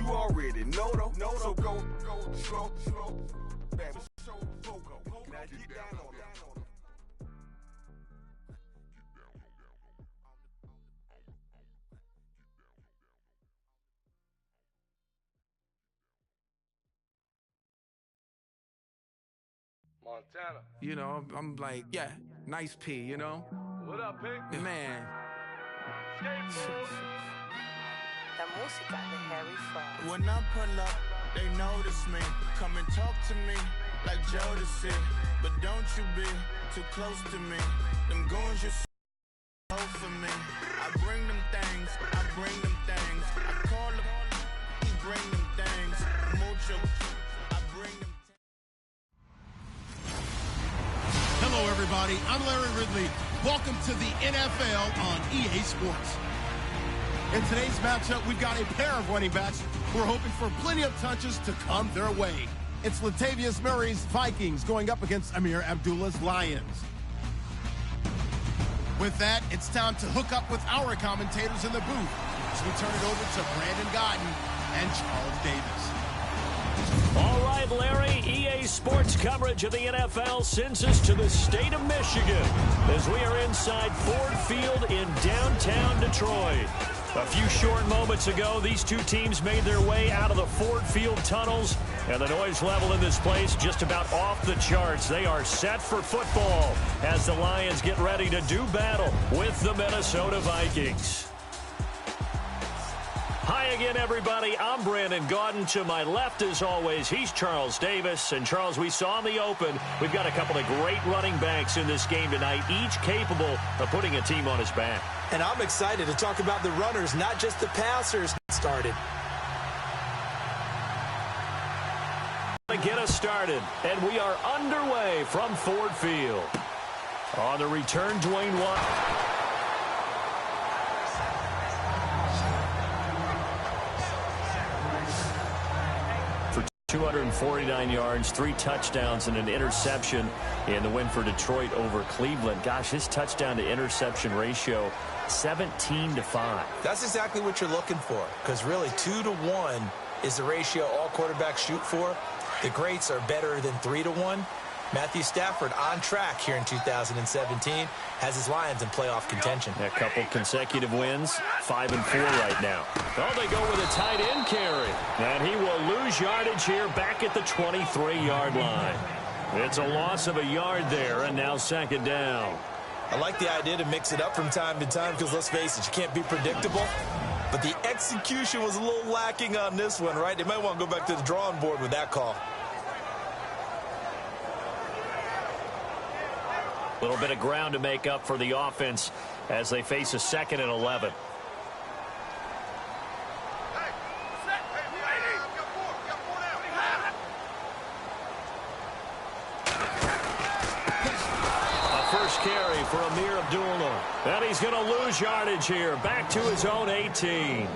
You already know though. So go, slow, baby, show, go. Now get down on it. Montana. You know, I'm like, yeah, nice P, you know? What up, Pink? Man. La música de Harry Fraud. When I pull up, they notice me. Come and talk to me like Jodeci. But don't you be too close to me. Them goons you so for me. I bring them things, I bring them things. I call them, bring them things. Mucho, I bring them. Hello, everybody. I'm Larry Ridley. Welcome to the NFL on EA Sports. In today's matchup, we've got a pair of running backs who are hoping for plenty of touches to come their way. It's Latavius Murray's Vikings going up against Amir Abdullah's Lions. With that, it's time to hook up with our commentators in the booth as we turn it over to Brandon Godden and Charles Davis. All right, Larry, EA Sports coverage of the NFL sends us to the state of Michigan as we are inside Ford Field in downtown Detroit. A few short moments ago, these two teams made their way out of the Ford Field tunnels, and the noise level in this place just about off the charts. They are set for football as the Lions get ready to do battle with the Minnesota Vikings. Hi again, everybody. I'm Brandon Gaudin. To my left, as always, he's Charles Davis. And, Charles, we saw in the open, we've got a couple of great running backs in this game tonight, each capable of putting a team on his back. And I'm excited to talk about the runners, not just the passers started. Get us started, and we are underway from Ford Field. On the return, Dwayne Watt. 249 yards, 3 touchdowns, and an interception in the win for Detroit over Cleveland. Gosh, his touchdown to interception ratio, 17-5. That's exactly what you're looking for, because really 2-to-1 is the ratio all quarterbacks shoot for. The greats are better than 3-to-1. Matthew Stafford on track here in 2017, has his Lions in playoff contention. A couple consecutive wins, 5-4 right now. Oh, they go with a tight end carry, and he will lose yardage here back at the 23-yard line. It's a loss of a yard there, and now second down. I like the idea to mix it up from time to time because, let's face it, you can't be predictable. But the execution was a little lacking on this one, right? They might want to go back to the drawing board with that call. A little bit of ground to make up for the offense as they face a 2nd and 11. A first carry for Amir Abdullah. And he's going to lose yardage here, back to his own 18.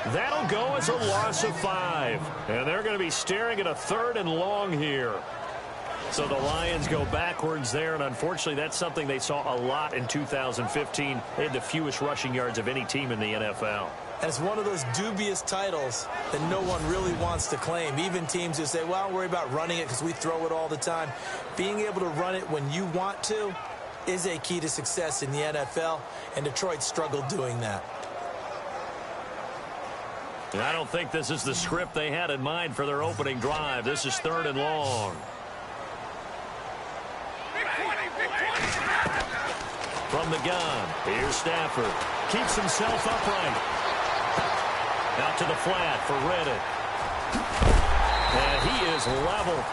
That'll go as a loss of 5. And they're going to be staring at a 3rd and long here. So the Lions go backwards there, and unfortunately that's something they saw a lot in 2015. They had the fewest rushing yards of any team in the NFL. And it's one of those dubious titles that no one really wants to claim. Even teams who say, well, don't worry about running it because we throw it all the time. Being able to run it when you want to is a key to success in the NFL, and Detroit struggled doing that. And I don't think this is the script they had in mind for their opening drive. This is 3rd and long. From the gun, here's Stafford. Keeps himself upright. Out to the flat for Reddick. And he is leveled.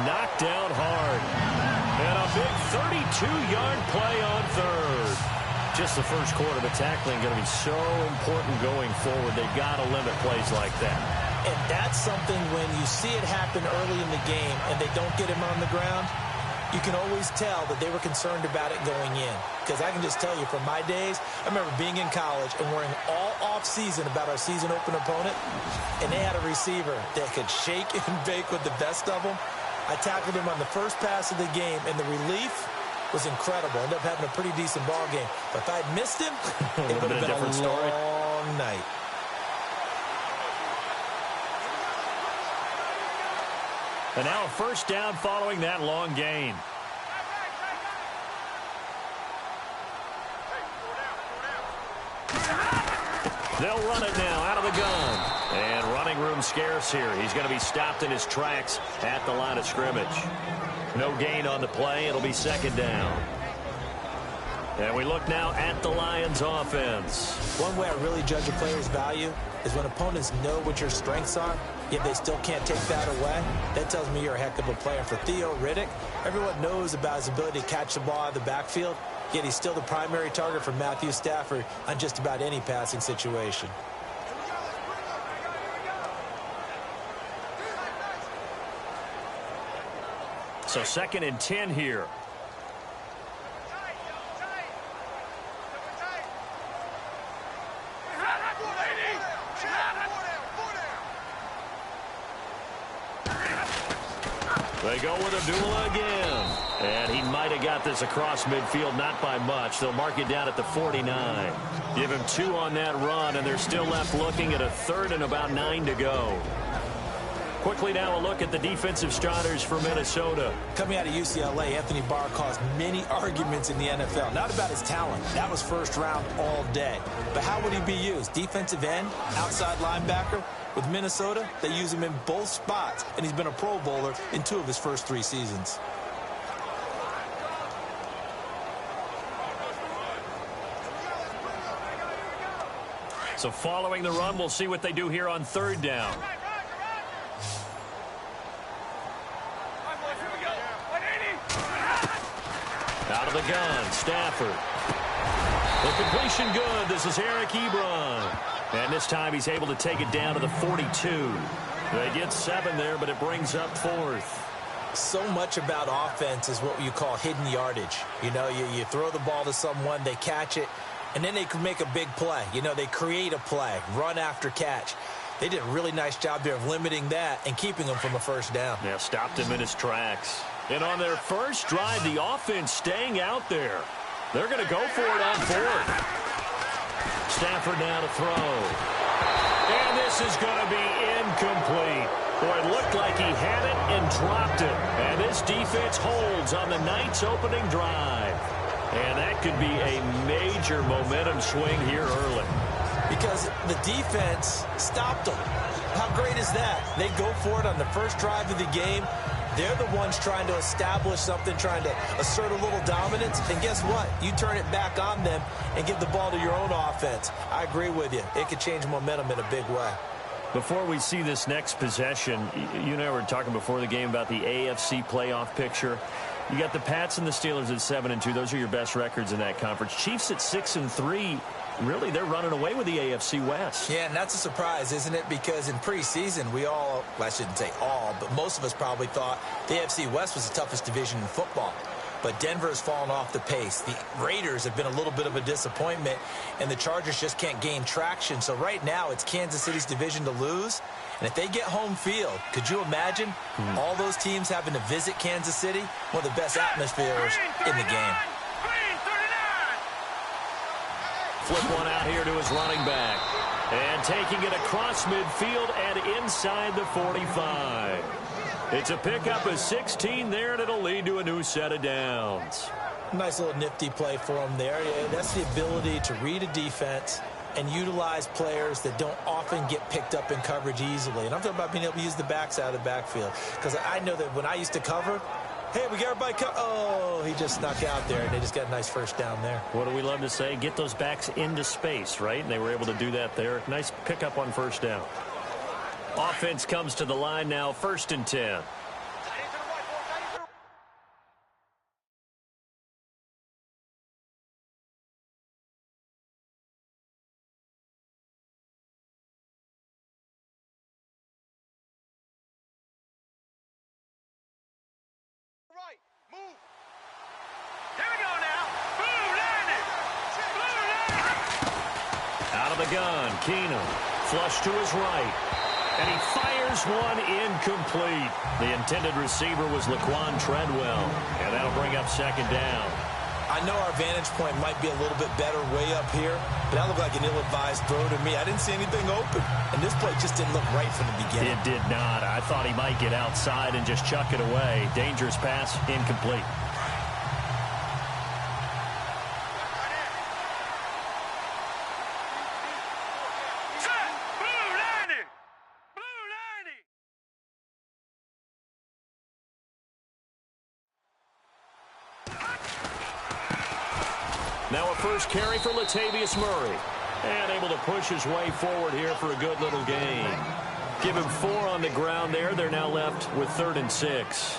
Knocked down hard. And a big 32-yard play on 3rd. Just the first quarter, but tackling going to be so important going forward. They've got to limit plays like that. And that's something when you see it happen early in the game and they don't get him on the ground, you can always tell that they were concerned about it going in. Because I can just tell you from my days, I remember being in college and worrying all off-season about our season open opponent, and they had a receiver that could shake and bake with the best of them. I tackled him on the first pass of the game, and the relief was incredible. Ended up having a pretty decent ball game. But if I'd missed him, it would have been a long night. And now a first down following that long gain. They'll run it now out of the gun. And running room scarce here. He's going to be stopped in his tracks at the line of scrimmage. No gain on the play. It'll be second down. And we look now at the Lions offense. One way I really judge a player's value is when opponents know what your strengths are, yet they still can't take that away. That tells me you're a heck of a player. For Theo Riddick, everyone knows about his ability to catch the ball out of the backfield, yet he's still the primary target for Matthew Stafford on just about any passing situation. So 2nd and 10 here. They go with Abdullah again. And he might have got this across midfield, not by much. They'll mark it down at the 49. Give him 2 on that run, and they're still left looking at a 3rd and about 9 to go. Quickly now a look at the defensive starters for Minnesota. Coming out of UCLA, Anthony Barr caused many arguments in the NFL. Not about his talent. That was first round all day. But how would he be used? Defensive end? Outside linebacker? With Minnesota, they use him in both spots, and he's been a Pro Bowler in 2 of his first 3 seasons. So following the run, we'll see what they do here on 3rd down. Out of the gun, Stafford. The completion good. This is Eric Ebron. And this time he's able to take it down to the 42. They get 7 there, but it brings up 4th. So much about offense is what you call hidden yardage. You know, you throw the ball to someone, they catch it, and then they can make a big play. You know, they create a play, run after catch. They did a really nice job there of limiting that and keeping him from a first down. Yeah, stopped him in his tracks. And on their first drive, the offense staying out there. They're going to go for it on 4th. Stafford now to throw. And this is going to be incomplete. Boy, it looked like he had it and dropped it. And this defense holds on the night's opening drive. And that could be a major momentum swing here early. Because the defense stopped them. How great is that? They go for it on the first drive of the game. They're the ones trying to establish something, trying to assert a little dominance. And guess what? You turn it back on them and give the ball to your own offense. I agree with you. It could change momentum in a big way. Before we see this next possession, you and I were talking before the game about the AFC playoff picture. You got the Pats and the Steelers at 7-2. Those are your best records in that conference. Chiefs at 6-3. Really, they're running away with the AFC West. Yeah, and that's a surprise, isn't it? Because in preseason, we all, well, I shouldn't say all, but most of us probably thought the AFC West was the toughest division in football. But Denver has fallen off the pace. The Raiders have been a little bit of a disappointment, and the Chargers just can't gain traction. So right now, it's Kansas City's division to lose. And if they get home field, could you imagine all those teams having to visit Kansas City? One of the best atmospheres in the game. Flip one out here to his running back. And taking it across midfield and inside the 45. It's a pickup of 16 there, and it'll lead to a new set of downs. Nice little nifty play for him there. Yeah, that's the ability to read a defense and utilize players that don't often get picked up in coverage easily. And I'm talking about being able to use the backside of the backfield. Because I know that when I used to cover, hey, we got everybody covered. Oh, he just snuck out there, and they just got a nice first down there. What do we love to say? Get those backs into space, right? And they were able to do that there. Nice pickup on first down. Offense comes to the line now, 1st and 10. Move. Here we go now. Boom, landed. Out of the gun, Keenum. Flush to his right. And he fires one incomplete. The intended receiver was Laquan Treadwell. And that'll bring up 2nd down. I know our vantage point might be a little bit better way up here, but that looked like an ill-advised throw to me. I didn't see anything open, and this play just didn't look right from the beginning. It did not. I thought he might get outside and just chuck it away. Dangerous pass, incomplete. Now a first carry for Latavius Murray. And able to push his way forward here for a good little gain. Give him 4 on the ground there. They're now left with 3rd and 6.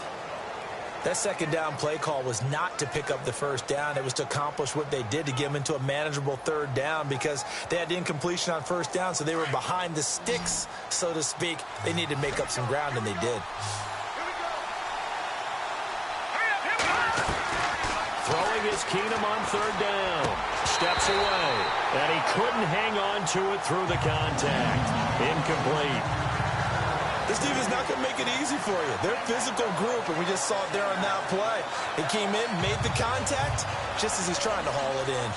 That second down play call was not to pick up the first down. It was to accomplish what they did, to get them into a manageable 3rd down, because they had incompletion on first down, so they were behind the sticks, so to speak. They needed to make up some ground, and they did. Throwing is Keenum on 3rd down. Steps away. And he couldn't hang on to it through the contact. Incomplete. This defense is not going to make it easy for you. They're a physical group, and we just saw it there on that play. He came in, made the contact, just as he's trying to haul it in.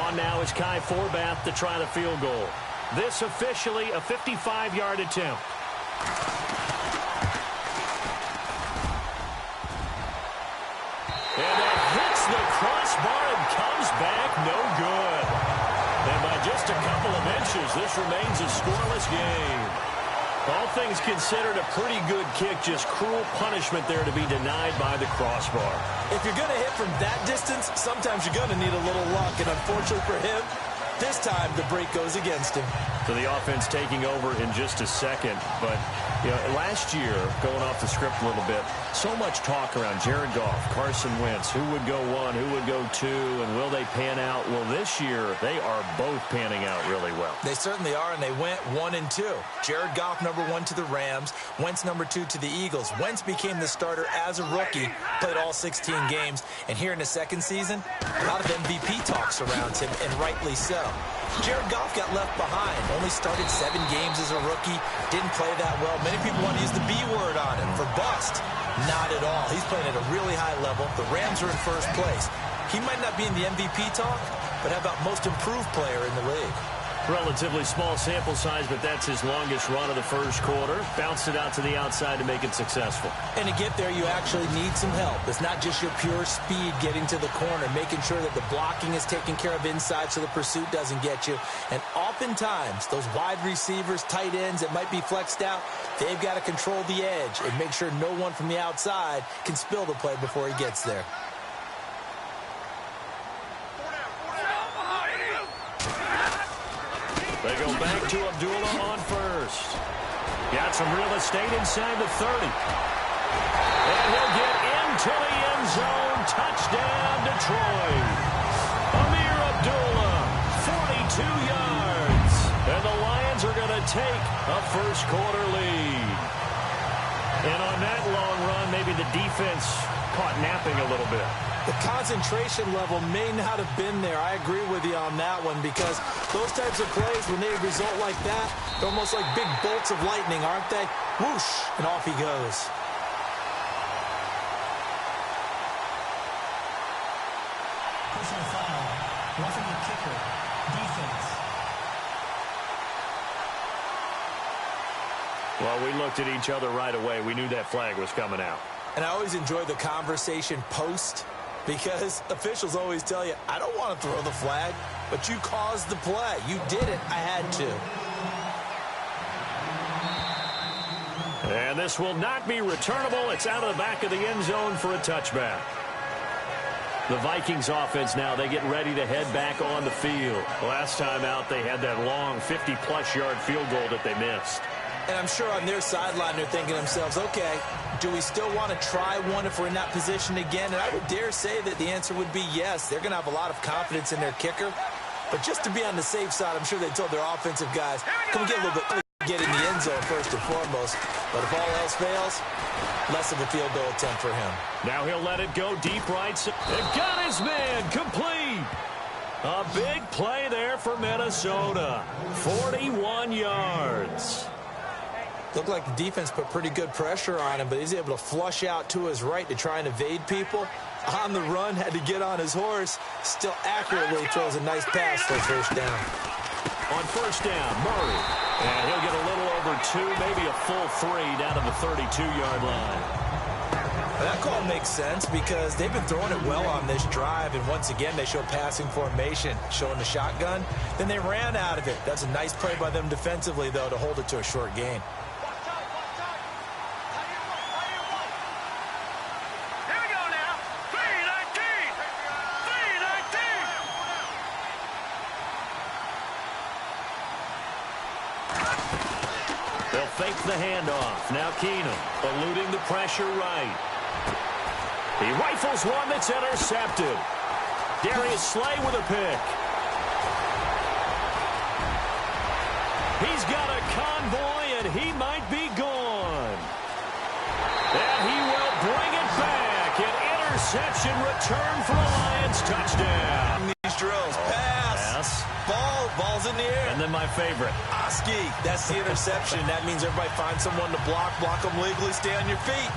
On now is Kai Forbath to try the field goal. This officially a 55-yard attempt. And that hits the crossbar and comes back no good. And by just a couple of inches, this remains a scoreless game. All things considered, a pretty good kick. Just cruel punishment there to be denied by the crossbar. If you're going to hit from that distance, sometimes you're going to need a little luck. And unfortunately for him, this time the break goes against him. So the offense taking over in just a second. But, you know, last year, going off the script a little bit, so much talk around Jared Goff, Carson Wentz, who would go 1, who would go 2, and will they pan out? Well, this year, they are both panning out really well. They certainly are, and they went 1 and 2. Jared Goff, number 1 to the Rams. Wentz, number 2 to the Eagles. Wentz became the starter as a rookie, played all 16 games. And here in the second season, a lot of MVP talk surrounds him, and rightly so. Jared Goff got left behind. Only started 7 games as a rookie. Didn't play that well. Many people want to use the B word on him for bust. Not at all. He's playing at a really high level. The Rams are in first place. He might not be in the MVP talk, but how about most improved player in the league? Relatively small sample size, but that's his longest run of the first quarter. Bounced it out to the outside to make it successful. And to get there, you actually need some help. It's not just your pure speed getting to the corner, making sure that the blocking is taken care of inside so the pursuit doesn't get you. And oftentimes, those wide receivers, tight ends that might be flexed out, they've got to control the edge and make sure no one from the outside can spill the play before he gets there. They go back to Abdullah on first. Got some real estate inside the 30. And he'll get into the end zone. Touchdown, Detroit. Amir Abdullah, 42 yards. And the Lions are going to take a first quarter lead. And on that long run, maybe the defense caught napping a little bit. The concentration level may not have been there. I agree with you on that one, because those types of plays, when they result like that, they're almost like big bolts of lightning, aren't they? Whoosh, and off he goes. Personal foul, roughing the kicker, defense. Well, we looked at each other right away. We knew that flag was coming out. And I always enjoy the conversation post, because officials always tell you, I don't want to throw the flag, but you caused the play. You did it. I had to. And this will not be returnable. It's out of the back of the end zone for a touchback. The Vikings offense now, they get ready to head back on the field. Last time out, they had that long 50-plus yard field goal that they missed. And I'm sure on their sideline they're thinking to themselves, okay, do we still want to try one if we're in that position again? And I would dare say that the answer would be yes. They're going to have a lot of confidence in their kicker. But just to be on the safe side, I'm sure they told their offensive guys, come get a little bit, get in the end zone first and foremost. But if all else fails, less of a field goal attempt for him. Now he'll let it go deep right. And got his man complete. A big play there for Minnesota. 41 yards. Looked like the defense put pretty good pressure on him, but he's able to flush out to his right to try and evade people. On the run, had to get on his horse. Still accurately throws a nice pass for first down. On first down, Murray. And he'll get a little over 2, maybe a full 3 down to the 32-yard line. That call makes sense because they've been throwing it well on this drive, and once again they show passing formation, showing the shotgun. Then they ran out of it. That's a nice play by them defensively, though, to hold it to a short gain. They'll fake the handoff. Now Keenum eluding the pressure right. He rifles one that's intercepted. Darius Slay with a pick. He's got a convoy, and he might be gone. And he will bring it back. An interception return for a Lions touchdown. These drills. Pass. Ball's in the air. And then my favorite. Oski. That's the interception. That means everybody find someone to block them legally, stay on your feet.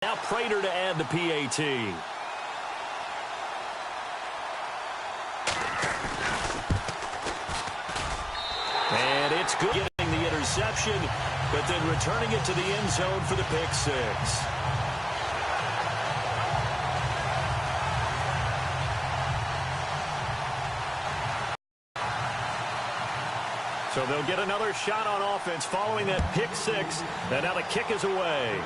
Now Prater to add the PAT. And it's good getting the interception, but then returning it to the end zone for the pick six. So they'll get another shot on offense following that pick six. And now the kick is away.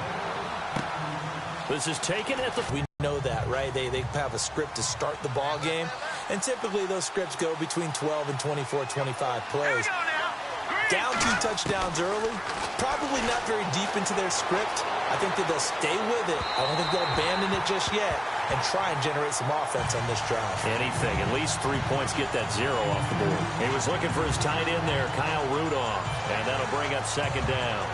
This is taken at the... We know that, right? They have a script to start the ball game, and typically those scripts go between 12 and 24, 25 plays. Down 2 touchdowns early, probably not very deep into their script. I think that they'll stay with it. I don't think they'll abandon it just yet and try and generate some offense on this drive. Anything, at least 3 points, get that 0 off the board. He was looking for his tight end there, Kyle Rudolph, and that'll bring up second down.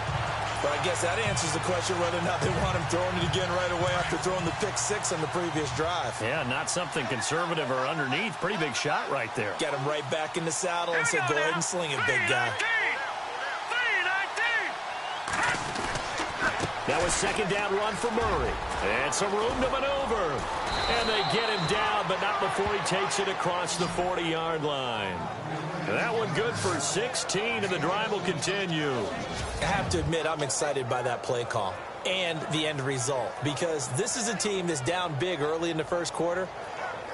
But I guess that answers the question whether or not they want him throwing it again right away after throwing the pick six on the previous drive. Yeah, not something conservative or underneath. Pretty big shot right there. Get him right back in the saddle and say, go ahead and sling it, big guy. That was second down run for Murray. And some room to maneuver. And they get him down, but not before he takes it across the 40-yard line. That one good for 16, and the drive will continue. I have to admit, I'm excited by that play call and the end result, because this is a team that's down big early in the first quarter,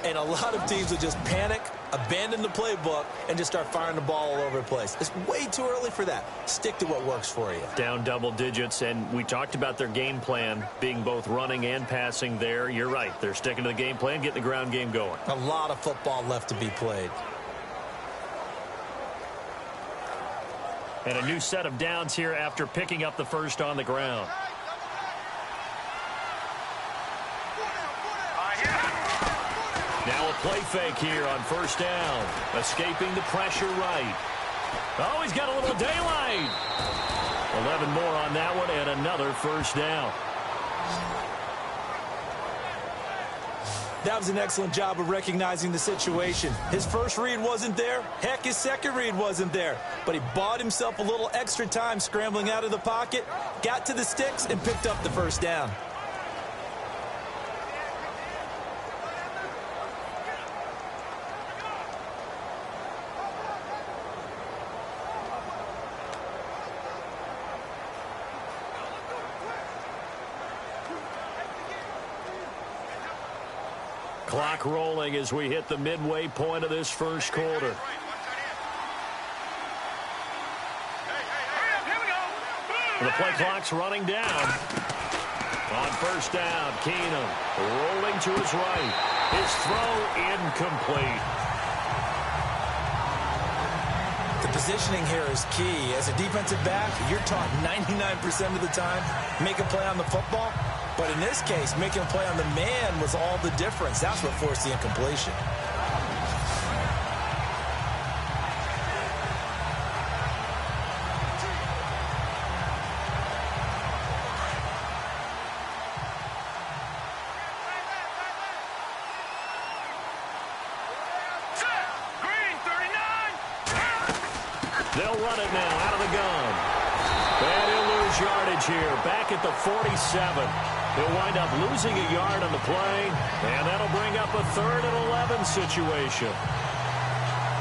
and a lot of teams will just panic, abandon the playbook, and just start firing the ball all over the place. It's way too early for that. Stick to what works for you. Down double digits, and we talked about their game plan being both running and passing there. You're right. They're sticking to the game plan, getting the ground game going. A lot of football left to be played. And a new set of downs here after picking up the first on the ground. Now a play fake here on first down. Escaping the pressure right. Oh, he's got a little daylight. 11 more on that one and another first down. That was an excellent job of recognizing the situation. His first read wasn't there. Heck, his second read wasn't there. But he bought himself a little extra time scrambling out of the pocket, got to the sticks, and picked up the first down. Clock rolling as we hit the midway point of this first quarter. The play clock's running down. On first down, Keenum rolling to his right. His throw incomplete. The positioning here is key. As a defensive back, you're taught 99% of the time, make a play on the football. But in this case, making a play on the man was all the difference. That's what forced the incompletion. They'll run it now out of the gun. And he'll lose yardage here, back at the 47. He'll wind up losing a yard on the play, and that'll bring up a 3rd and 11 situation.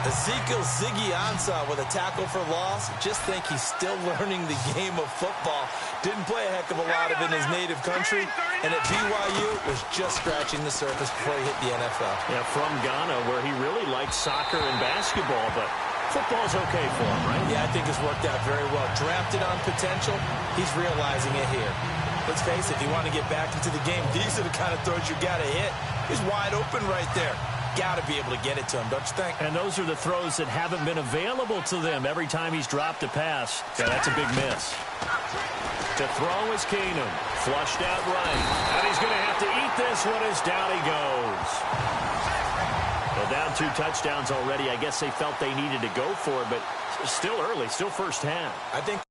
Ezekiel Ziggy Ansah with a tackle for loss. Just think he's still learning the game of football. Didn't play a heck of a lot of it in his native country, and at BYU was just scratching the surface before he hit the NFL. Yeah, from Ghana, where he really liked soccer and basketball, but football's okay for him, right? Yeah, I think it's worked out very well. Drafted on potential, he's realizing it here. Let's face it, if you want to get back into the game, these are the kind of throws you got to hit. He's wide open right there. Got to be able to get it to him, don't you think? And those are the throws that haven't been available to them every time he's dropped a pass. Yeah, that's a big miss. To throw is Keenum. Flushed out right. And he's going to have to eat this one as down he goes. Well, down 2 touchdowns already. I guess they felt they needed to go for it, but still early, still first half. I think